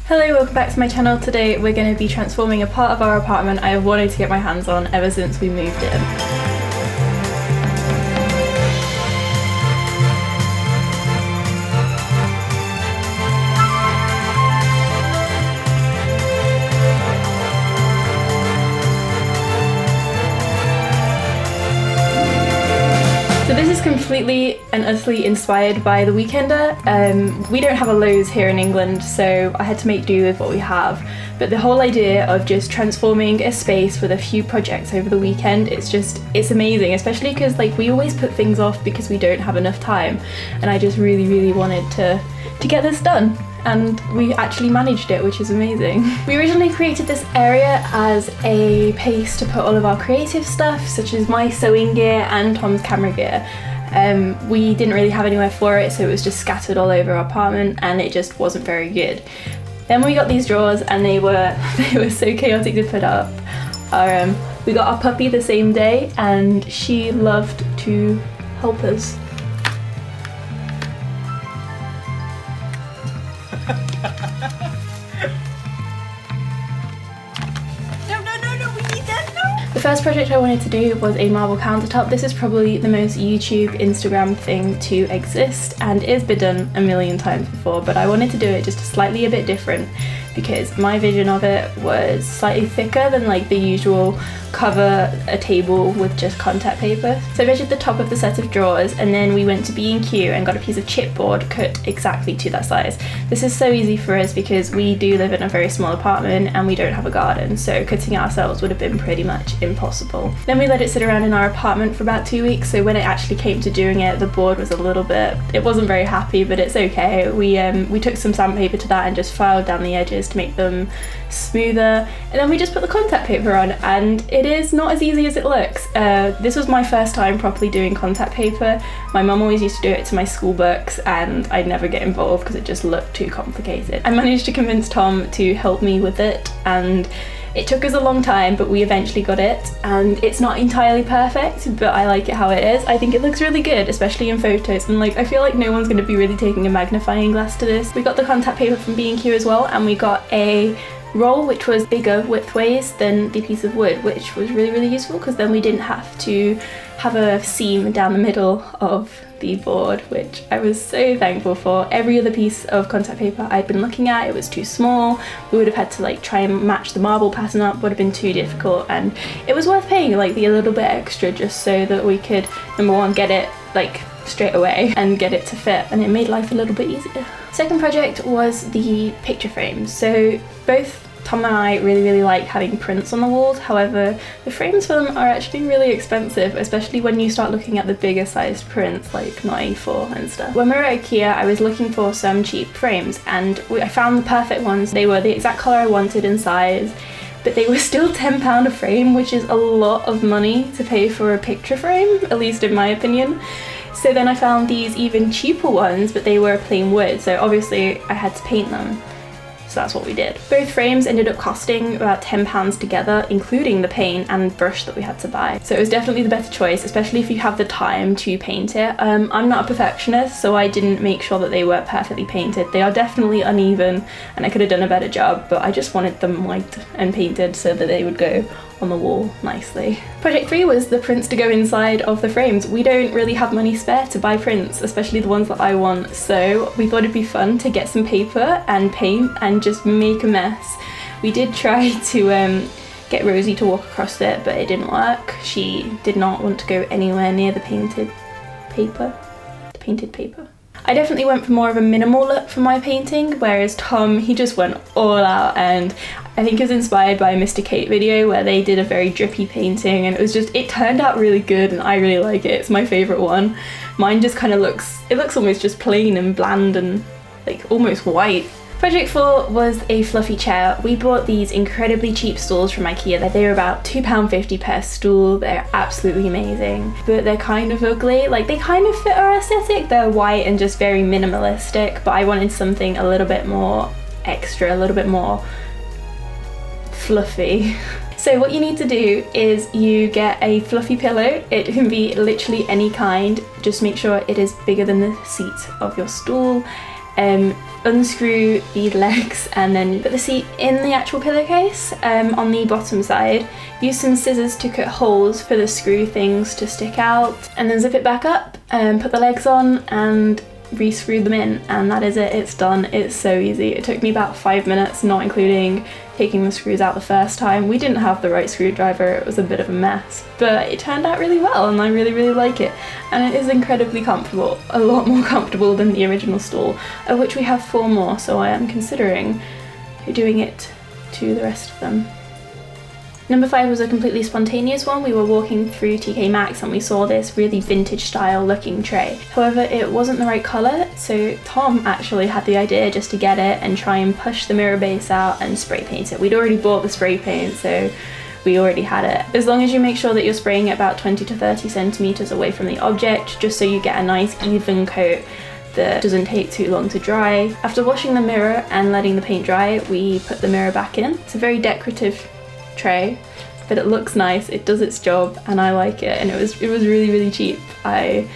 Hello, welcome back to my channel. Today we're going to be transforming a part of our apartment I have wanted to get my hands on ever since we moved in. So this is completely and utterly inspired by The Weekender. We don't have a Lowe's here in England, so I had to make do with what we have. But the whole idea of just transforming a space with a few projects over the weekend, it's amazing, especially because like we always put things off because we don't have enough time. And I just really wanted to get this done. And we actually managed it, which is amazing. We originally created this area as a place to put all of our creative stuff, such as my sewing gear and Tom's camera gear. We didn't really have anywhere for it, so it was just scattered all over our apartment and it just wasn't very good. Then we got these drawers and they were so chaotic to put up. We got our puppy the same day and she loved to help us. The first project I wanted to do was a marble countertop. This is probably the most YouTube, Instagram thing to exist and it's been done a million times before, but I wanted to do it just slightly a bit different because my vision of it was slightly thicker than like the usual cover a table with just contact paper. So I measured the top of the set of drawers and then we went to B&Q and got a piece of chipboard cut exactly to that size. This is so easy for us because we do live in a very small apartment and we don't have a garden, so cutting it ourselves would have been pretty much impossible. Then we let it sit around in our apartment for about 2 weeks, so when it actually came to doing it, the board was a little bit, it wasn't very happy, but it's okay. We took some sandpaper to that and just filed down the edges to make them smoother, and then we just put the contact paper on, and it is not as easy as it looks. This was my first time properly doing contact paper. My mum always used to do it to my school books and I'd never get involved because it just looked too complicated. I managed to convince Tom to help me with it and it took us a long time, but we eventually got it, and it's not entirely perfect, but I like it how it is. I think it looks really good, especially in photos, and like I feel like no one's going to be really taking a magnifying glass to this. We got the contact paper from B&Q as well, and we got a roll which was bigger widthways than the piece of wood, which was really useful because then we didn't have to have a seam down the middle of the board, which I was so thankful for. Every other piece of contact paper I'd been looking at, it was too small. We would have had to like try and match the marble pattern up, would have been too difficult, and it was worth paying like the little bit extra just so that we could, number one, get it like straight away and get it to fit, and it made life a little bit easier. Second project was the picture frames. So both Tom and I really like having prints on the walls, however the frames for them are actually really expensive, especially when you start looking at the bigger sized prints like not A4 and stuff. When we were at IKEA I was looking for some cheap frames and I found the perfect ones. They were the exact colour I wanted and size, but they were still £10 a frame, which is a lot of money to pay for a picture frame, at least in my opinion. So then I found these even cheaper ones, but they were plain wood, so obviously I had to paint them. So that's what we did. Both frames ended up costing about £10 together, including the paint and brush that we had to buy. So it was definitely the better choice, especially if you have the time to paint it. I'm not a perfectionist, so I didn't make sure that they were perfectly painted. They are definitely uneven and I could have done a better job, but I just wanted them white and painted so that they would go on the wall nicely. Project 3 was the prints to go inside of the frames. We don't really have money spare to buy prints, especially the ones that I want, so we thought it'd be fun to get some paper and paint and just make a mess. We did try to get Rosie to walk across it, but it didn't work. She did not want to go anywhere near the painted paper. I definitely went for more of a minimal look for my painting, whereas Tom, he just went all out, and I think it was inspired by a Mr. Kate video where they did a very drippy painting and it turned out really good and I really like it. It's my favourite one. Mine just kind of looks almost just plain and bland and like almost white. Project 4 was a fluffy chair. We bought these incredibly cheap stools from IKEA. They were about £2.50 per stool. They're absolutely amazing, but they're kind of ugly. Like they kind of fit our aesthetic. They're white and just very minimalistic, but I wanted something a little bit more extra, a little bit more fluffy. So what you need to do is you get a fluffy pillow. It can be literally any kind. Just make sure it is bigger than the seat of your stool. unscrew the legs and then put the seat in the actual pillowcase on the bottom side. Use some scissors to cut holes for the screw things to stick out, and then zip it back up and put the legs on and re-screw them in, and that is it. It's done. It's so easy. It took me about 5 minutes, not including taking the screws out the first time. We didn't have the right screwdriver, it was a bit of a mess, but it turned out really well and I really like it. And it is incredibly comfortable, a lot more comfortable than the original stall, of which we have 4 more, so I am considering doing it to the rest of them. Number 5 was a completely spontaneous one. We were walking through TK Maxx and we saw this really vintage style looking tray. However, it wasn't the right colour, so Tom actually had the idea just to get it and try and push the mirror base out and spray paint it. We'd already bought the spray paint, so we already had it. As long as you make sure that you're spraying it about 20 to 30 centimetres away from the object, just so you get a nice even coat that doesn't take too long to dry. After washing the mirror and letting the paint dry, we put the mirror back in. It's a very decorative tray, but it looks nice, it does its job, and I like it, and it was really cheap. I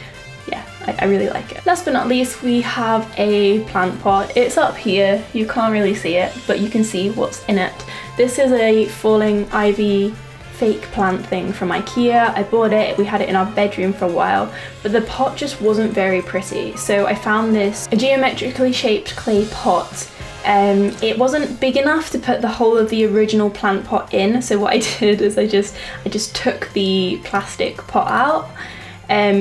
really like it. Last but not least, we have a plant pot. It's up here, you can't really see it, but you can see what's in it. This is a falling ivy fake plant thing from IKEA. I bought it, we had it in our bedroom for a while, but the pot just wasn't very pretty, so I found this a geometrically shaped clay pot. It wasn't big enough to put the whole of the original plant pot in, so what I did is I just took the plastic pot out,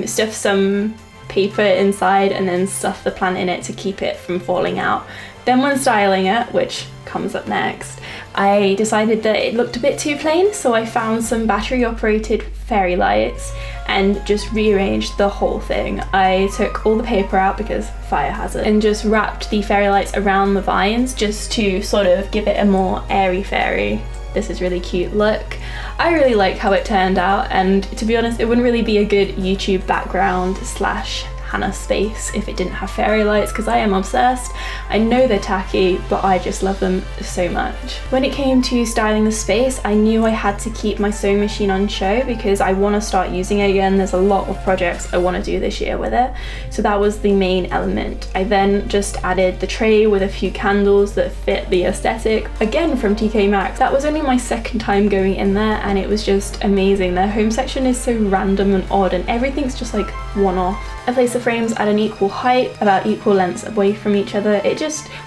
stuffed some paper inside, and then stuffed the plant in it to keep it from falling out. Then when styling it, which comes up next, I decided that it looked a bit too plain, so I found some battery operated fairy lights and just rearranged the whole thing. I took all the paper out because fire hazard and just wrapped the fairy lights around the vines just to sort of give it a more airy fairy. This is really cute look. I really like how it turned out, and to be honest, it wouldn't really be a good YouTube background slash Hannah space if it didn't have fairy lights, because I am obsessed. I know they're tacky, but I just love them so much. When it came to styling the space, I knew I had to keep my sewing machine on show because I want to start using it again. There's a lot of projects I want to do this year with it, so that was the main element. I then just added the tray with a few candles that fit the aesthetic, again from TK Maxx. That was only my second time going in there, and it was just amazing. Their home section is so random and odd, and everything's just like one-off. I placed the frames at an equal height, about equal lengths away from each other.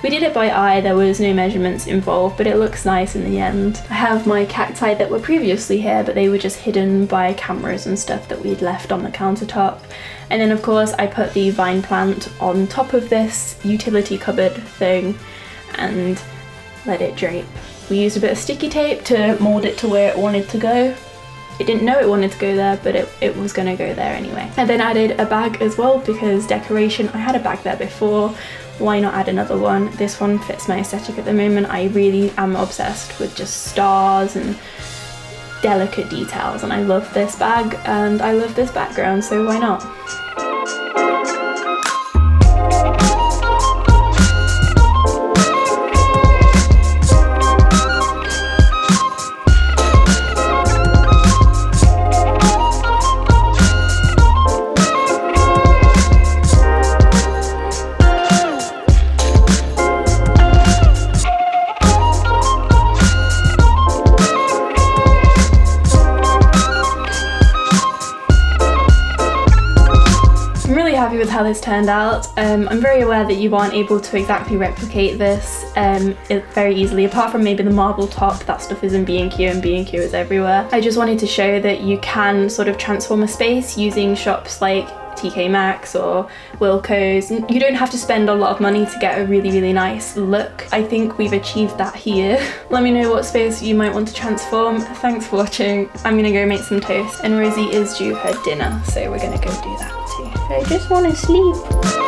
We did it by eye, there was no measurements involved, but it looks nice in the end. I have my cacti that were previously here, but they were just hidden by cameras and stuff that we'd left on the countertop. And then of course I put the vine plant on top of this utility cupboard thing and let it drape. We used a bit of sticky tape to mould it to where it wanted to go. It didn't know it wanted to go there, but it was gonna go there anyway. I then added a bag as well because decoration, I had a bag there before, why not add another one? This one fits my aesthetic at the moment. I really am obsessed with just stars and delicate details, and I love this bag and I love this background, so why not? Happy with how this turned out. I'm very aware that you aren't able to exactly replicate this very easily, apart from maybe the marble top. That stuff is in B&Q and B&Q is everywhere. I just wanted to show that you can sort of transform a space using shops like TK Maxx or Wilko's. You don't have to spend a lot of money to get a really nice look. I think we've achieved that here. Let me know what space you might want to transform. Thanks for watching. I'm gonna go make some toast, and Rosie is due her dinner, so we're gonna go do that too. I just want to sleep.